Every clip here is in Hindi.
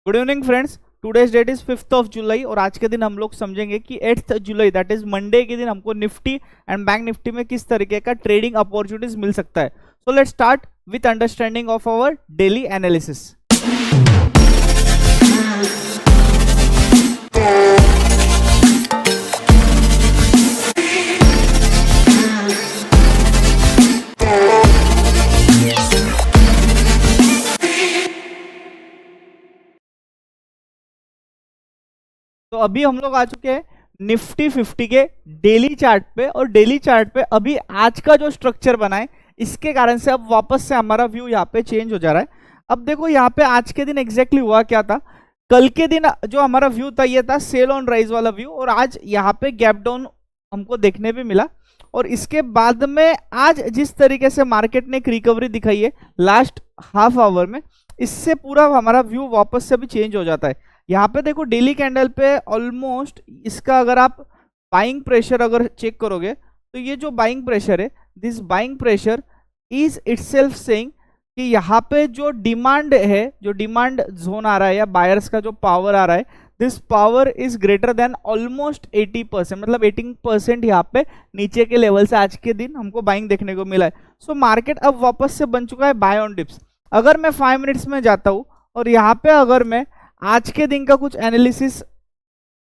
Good evening friends. Today's date is 5th of July और आज के दिन हम लोग समझेंगे कि 8th July that is Monday के दिन हमको निफ्टी एंड बैंक निफ्टी में किस तरीके का ट्रेडिंग अपॉर्चुनिटीज मिल सकता है। So let's start with understanding of our daily analysis. तो अभी हम लोग आ चुके हैं निफ्टी 50 के डेली चार्ट पे, और डेली चार्ट पे अभी आज का जो स्ट्रक्चर बना है इसके कारण से अब वापस से हमारा व्यू यहाँ पे चेंज हो जा रहा है। अब देखो यहाँ पे आज के दिन एग्जैक्टली हुआ क्या था। कल के दिन जो हमारा व्यू था ये था सेल ऑन राइज वाला व्यू, और आज यहाँ पे गैप डाउन हमको देखने भी मिला। और इसके बाद में आज जिस तरीके से मार्केट ने एक रिकवरी दिखाई है लास्ट हाफ आवर में, इससे पूरा हमारा व्यू वापस से भी चेंज हो जाता है। यहाँ पे देखो डेली कैंडल पे ऑलमोस्ट इसका अगर आप बाइंग प्रेशर अगर चेक करोगे तो ये जो बाइंग प्रेशर है, this buying pressure is itself saying कि यहाँ पे जो डिमांड है, जो डिमांड जोन आ रहा है या बायर्स का जो पावर आ रहा है, this power is greater than almost 80%, मतलब 18% यहाँ पे नीचे के लेवल से आज के दिन हमको बाइंग देखने को मिला है। सो मार्केट अब वापस से बन चुका है बाय ऑन डिप्स। अगर मैं 5 मिनट्स में जाता हूँ और यहाँ पे अगर मैं आज के दिन का कुछ एनालिसिस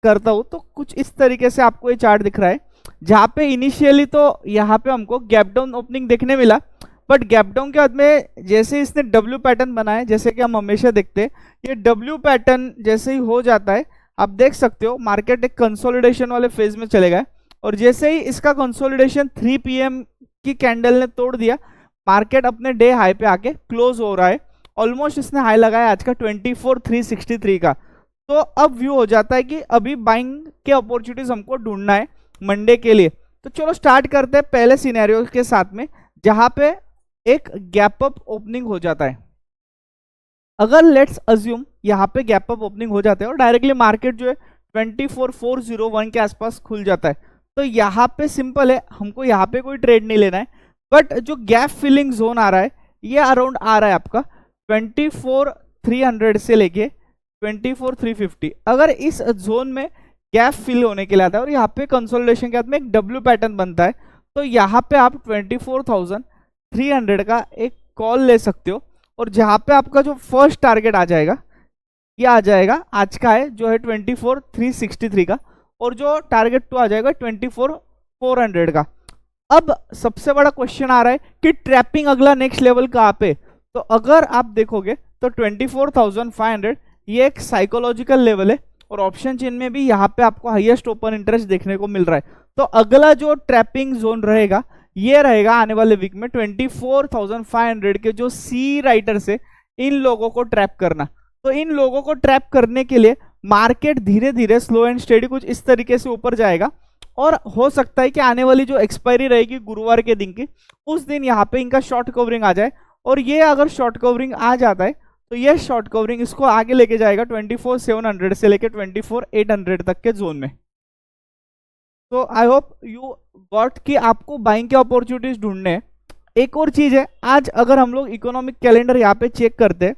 करता हूं तो कुछ इस तरीके से आपको ये चार्ट दिख रहा है, जहां पे इनिशियली तो यहाँ पे हमको गैप डाउन ओपनिंग देखने मिला, बट गैप डाउन के बाद में जैसे इसने डब्ल्यू पैटर्न बनाया, जैसे कि हम हमेशा देखते हैं, ये डब्ल्यू पैटर्न जैसे ही हो जाता है आप देख सकते हो मार्केट एक कंसोलिडेशन वाले फेज में चलेगा। और जैसे ही इसका कंसोलिडेशन 3 PM की कैंडल ने तोड़ दिया, मार्केट अपने डे हाई पे आके क्लोज हो रहा है। ऑलमोस्ट इसने हाई लगाया आज का 24,363 का। तो अब व्यू हो जाता है कि अभी बाइंग के अपॉर्चुनिटीज हमको ढूंढना है मंडे के लिए। तो चलो स्टार्ट करते हैं पहले सिनेरियो के साथ में, जहां पे एक गैप अप ओपनिंग हो जाता है। अगर लेट्स अज्यूम यहाँ पे गैप अप ओपनिंग हो जाता है और डायरेक्टली मार्केट जो है 24,401 के आसपास खुल जाता है, तो यहाँ पे सिंपल है, हमको यहाँ पे कोई ट्रेड नहीं लेना है। बट जो गैप फिलिंग जोन आ रहा है ये अराउंड आ रहा है आपका 24,300 से लेके 24,350। अगर इस जोन में गैप फिल होने के लिए आता है और यहाँ पे कंसोलिडेशन के बाद में एक डब्ल्यू पैटर्न बनता है, तो यहाँ पे आप 24,300 का एक कॉल ले सकते हो। और जहाँ पे आपका जो फर्स्ट टारगेट आ जाएगा ये आ जाएगा आज का है जो है 24,363 का, और जो टारगेट 2 आ जाएगा 24,400 का। अब सबसे बड़ा क्वेश्चन आ रहा है कि ट्रैपिंग अगला नेक्स्ट लेवल कहाँ पे। तो अगर आप देखोगे तो 24,500 ये एक साइकोलॉजिकल लेवल है, और ऑप्शन चेन में भी यहाँ पे आपको हाईएस्ट ओपन इंटरेस्ट देखने को मिल रहा है। तो अगला जो ट्रैपिंग जोन रहेगा ये रहेगा आने वाले वीक में 24,500 के जो सी राइटर्स है, इन लोगों को ट्रैप करना। तो इन लोगों को ट्रैप करने के लिए मार्केट धीरे धीरे स्लो एंड स्टेडी कुछ इस तरीके से ऊपर जाएगा, और हो सकता है कि आने वाली जो एक्सपायरी रहेगी गुरुवार के दिन की, उस दिन यहाँ पे इनका शॉर्ट कवरिंग आ जाए। और ये अगर शॉर्ट कवरिंग आ जाता है तो ये शॉर्ट कवरिंग इसको आगे लेके जाएगा 24,700 से लेके 24,800 तक के जोन में। तो आई होप यू गॉट कि आपको बाइंग के अपॉर्चुनिटीज ढूंढने हैं। एक और चीज है, आज अगर हम लोग इकोनॉमिक कैलेंडर यहाँ पे चेक करते हैं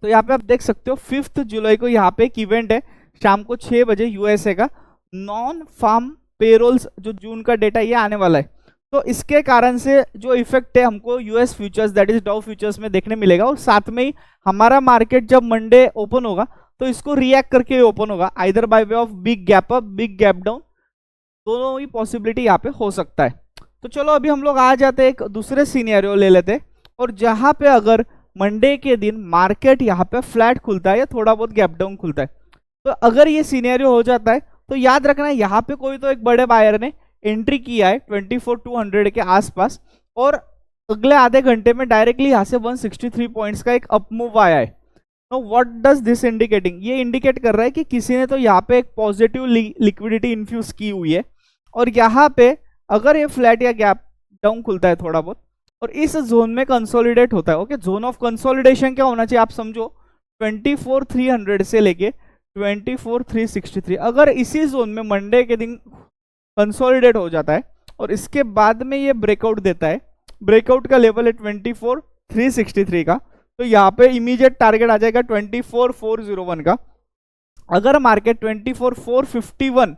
तो यहाँ पे आप देख सकते हो 5th जुलाई को यहाँ पे एक इवेंट है शाम को 6 बजे, यूएसए का नॉन फार्म पेरोल्स जो जून का डेटा ये आने वाला है। तो इसके कारण से जो इफेक्ट है हमको US futures that is Dow futures में देखने मिलेगा, और साथ में ही हमारा मार्केट जब मंडे ओपन होगा तो इसको रिएक्ट करके ओपन होगा, either by way of big gap up, big gap down, दोनों ही पॉसिबिलिटी यहाँ पे हो सकता है। तो चलो अभी हम लोग आ जाते हैं एक दूसरे सीनियरियो ले लेते हैं, और जहां पे अगर मंडे के दिन मार्केट यहाँ पे फ्लैट खुलता है या थोड़ा बहुत गैप डाउन खुलता है, तो अगर ये सीनियरियो हो जाता है तो याद रखना यहाँ पे कोई तो एक बड़े बायर ने एंट्री किया है 24,200 के आसपास, और अगले आधे घंटे में डायरेक्टली यहाँ से 163 पॉइंट्स का एक अप मूव आया है। Know what does this indicating, ये इंडिकेट कर रहा है कि किसी ने तो यहाँ पे एक पॉजिटिव लिक्विडिटी इन्फ्यूज की हुई है, और यहाँ पे अगर ये फ्लैट या गैप डाउन खुलता है थोड़ा बहुत और इस जोन में कंसोलिडेट होता है, ओके, जोन ऑफ कंसोलिडेशन क्या होना चाहिए आप समझो 24,300 से लेके 24,363। अगर इसी जोन में मंडे के दिन कंसोलिडेट हो जाता है और इसके बाद में ये ब्रेकआउट देता है, ब्रेकआउट का लेवल है 24,363 का, तो यहाँ पे इमीडिएट टारगेट आ जाएगा 24,401 का। अगर मार्केट 24,451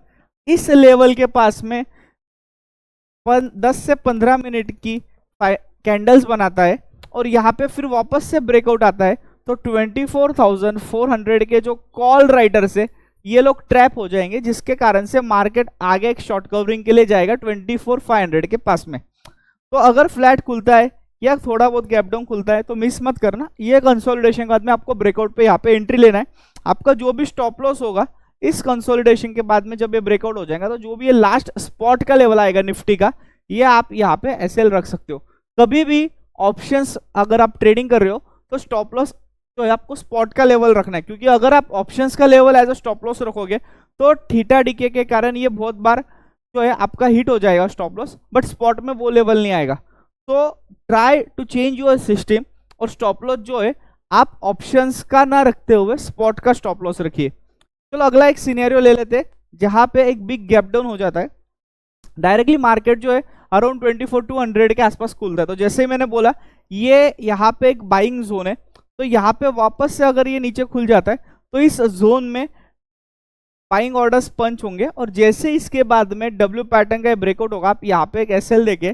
इस लेवल के पास में 10 से 15 मिनट की कैंडल्स बनाता है और यहाँ पे फिर वापस से ब्रेकआउट आता है, तो 24,400 के जो कॉल राइडर्स है ये लोग ट्रैप हो जाएंगे, जिसके कारण से मार्केट आगे एक शॉर्ट कवरिंग के लिए जाएगा 24,500 के पास में। तो अगर फ्लैट खुलता है या थोड़ा बहुत गैप डाउन खुलता है तो मिस मत करना। ये कंसोलिडेशन के बाद में आपको ब्रेकआउट पे यहाँ पे एंट्री लेना है। आपका जो भी स्टॉप लॉस होगा इस कंसोलिडेशन के बाद में जब ये ब्रेकआउट हो जाएगा, तो जो भी ये लास्ट स्पॉट का लेवल आएगा निफ्टी का, ये आप यहाँ पे एसएल रख सकते हो। कभी भी ऑप्शंस अगर आप ट्रेडिंग कर रहे हो तो स्टॉप लॉस तो आपको स्पॉट का लेवल रखना है, क्योंकि अगर आप ऑप्शंस का level as a stop loss रखोगे तो थीटा डीके के कारण ये बहुत बार जो है आपका हिट हो जाएगा स्टॉप लॉस, बट स्पॉट में वो लेवल नहीं आएगा। तो try to change your system और स्टॉप लॉस जो है आप ऑप्शंस का ना रखते हुए स्पॉट का स्टॉप लॉस रखिए। चलो अगला एक सिनेरियो ले लेते हैं जहां पे एक बिग गैप डाउन हो जाता है, डायरेक्टली मार्केट जो है अराउंड 24,200 के आसपास खुलता है। तो जैसे ही मैंने बोला ये यहाँ पे एक बाइंग जोन है, तो यहाँ पे वापस से अगर ये नीचे खुल जाता है तो इस जोन में बाइंग ऑर्डर्स पंच होंगे, और जैसे इसके बाद में डब्ल्यू पैटर्न का ब्रेकआउट होगा, आप यहाँ पे एक एसएल देके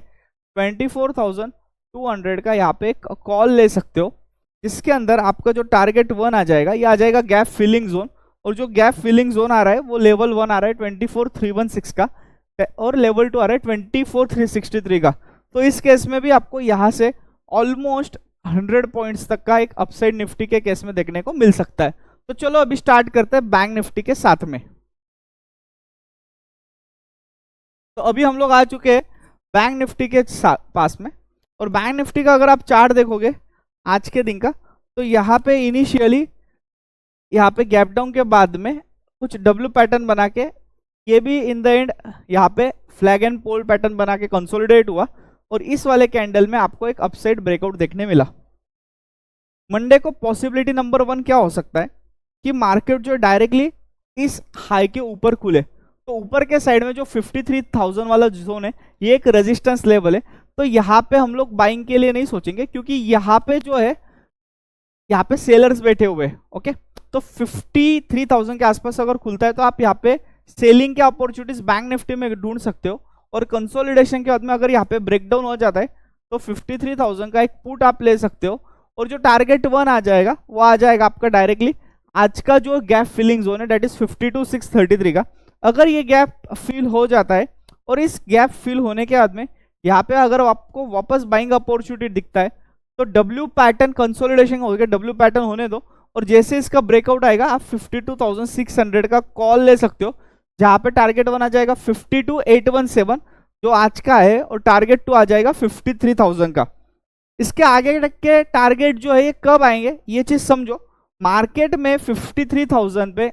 24,200 का यहाँ पे एक कॉल ले सकते हो, जिसके अंदर आपका जो टारगेट 1 आ जाएगा, ये आ जाएगा गैप फिलिंग जोन। और जो गैप फिलिंग जोन आ रहा है वो लेवल 1 आ रहा है 24,316 का, और लेवल 2 आ रहा है 24,363 का। तो इस केस में भी आपको यहाँ से ऑलमोस्ट 100 पॉइंट्स तक का एक अपसाइड निफ्टी के केस में देखने को मिल सकता है। तो चलो अभी स्टार्ट करते हैं बैंक निफ्टी के साथ में। तो अभी हम लोग आ चुके हैं बैंक निफ्टी के पास में, और बैंक निफ्टी का अगर आप चार्ट देखोगे आज के दिन का, तो यहाँ पे इनिशियली यहाँ पे गैप डाउन के बाद में कुछ डब्ल्यू पैटर्न बना के, ये भी इन द एंड यहाँ पे फ्लैग एंड पोल पैटर्न बना के कंसोलिडेट हुआ, और इस वाले कैंडल में आपको एक अपसाइड ब्रेकआउट देखने मिला। मंडे को पॉसिबिलिटी नंबर 1 क्या हो सकता है कि मार्केट जो डायरेक्टली इस हाई के ऊपर खुले, तो ऊपर के साइड में जो 53,000 वाला जोन है ये एक रेजिस्टेंस लेवल है। तो यहाँ पे हम लोग बाइंग के लिए नहीं सोचेंगे, क्योंकि यहाँ पे जो है यहाँ पे सेलर्स बैठे हुए हैं। ओके, तो 53,000 के आसपास अगर खुलता है तो आप यहाँ पे सेलिंग के अपॉर्चुनिटीज बैंक निफ्टी में ढूंढ सकते हो, और कंसोलिडेशन के बाद में अगर यहाँ पे ब्रेकडाउन हो जाता है तो 53,000 का एक पुट आप ले सकते हो, और जो टारगेट 1 आ जाएगा वो आ जाएगा आपका डायरेक्टली आज का जो गैप फिलिंग जोन है, दैट इज 52,633 का। अगर ये गैप फिल हो जाता है, और इस गैप फिल होने के बाद में यहाँ पे अगर आपको वापस बाइंग अपॉर्चुनिटी दिखता है, तो डब्ल्यू पैटर्न कंसोलिडेशन हो गया, डब्ल्यू पैटर्न होने दो, और जैसे इसका ब्रेकआउट आएगा आप 52,600 का कॉल ले सकते हो, जहां पे टारगेट 1 आ जाएगा 52,817 जो आज का है, और टारगेट 2 आ जाएगा 53,000 का। इसके आगे के टारगेट जो है ये कब आएंगे ये चीज समझो। मार्केट में 53,000 पे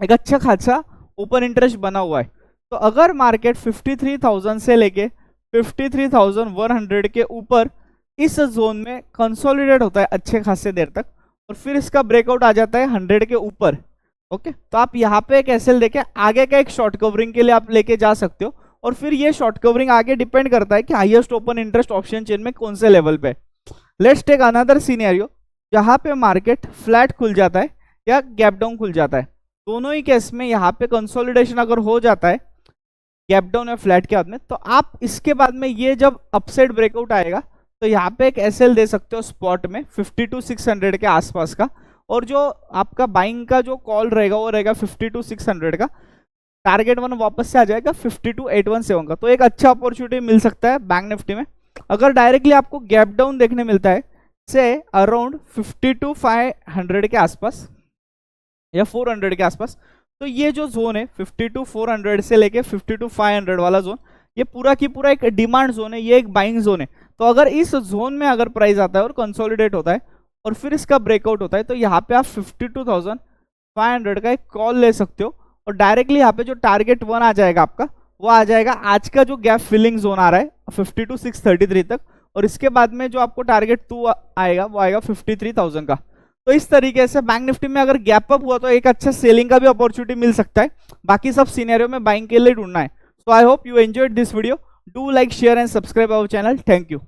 एक अच्छा खासा ओपन इंटरेस्ट बना हुआ है, तो अगर मार्केट 53,000 से लेके 53,100 के ऊपर इस जोन में कंसोलिडेट होता है अच्छे खासे देर तक, और फिर इसका ब्रेकआउट आ जाता है 100 के ऊपर, ओके, तो आप यहाँ पे एक एसएल देके आगे का एक शॉर्ट कवरिंग के लिए आप लेके जा सकते हो, और फिर ये शॉर्ट कवरिंग आगे डिपेंड करता है कि highest open interest option chain में कौन से लेवल पे। लेट्स टेक अनदर सिनेरियो जहाँ पे मार्केट फ्लैट खुल जाता है या गैप डाउन खुल जाता है। दोनों ही केस में यहाँ पे कंसोलिडेशन अगर हो जाता है गैप डाउन या फ्लैट के बाद में, तो आप इसके बाद में ये जब अपसाइड ब्रेकआउट आएगा तो यहाँ पे एक एसएल दे सकते हो स्पॉट में 52,600 के आसपास का, और जो आपका बाइंग का जो कॉल रहेगा वो रहेगा 52,600 का। टारगेट 1 वापस से आ जाएगा 52,817 का। तो एक अच्छा अपॉर्चुनिटी मिल सकता है बैंक निफ्टी में। अगर डायरेक्टली आपको गैप डाउन देखने मिलता है से अराउंड 52,500 के आसपास या 400 के आसपास, तो ये जो जोन है 52,400 से लेके 52,500 वाला जोन, ये पूरा की पूरा एक डिमांड जोन है, ये एक बाइंग जोन है। तो अगर इस जोन में अगर प्राइस आता है और कंसोलिडेट होता है और फिर इसका ब्रेकआउट होता है, तो यहाँ पे आप 52,500 का एक कॉल ले सकते हो, और डायरेक्टली यहाँ पे जो टारगेट 1 आ जाएगा आपका वो आ जाएगा आज का जो गैप फिलिंग जोन आ रहा है 52,633 तक, और इसके बाद में जो आपको टारगेट 2 आएगा वो आएगा 53,000 का। तो इस तरीके से बैंक निफ्टी में अगर गैप अप हुआ तो एक अच्छा सेलिंग का भी अपॉर्चुनिटी मिल सकता है, बाकी सब सिनेरियो में बाइंग के लिए ढूंढना है। So I hope you enjoyed this video, do like share and subscribe our channel. Thank you.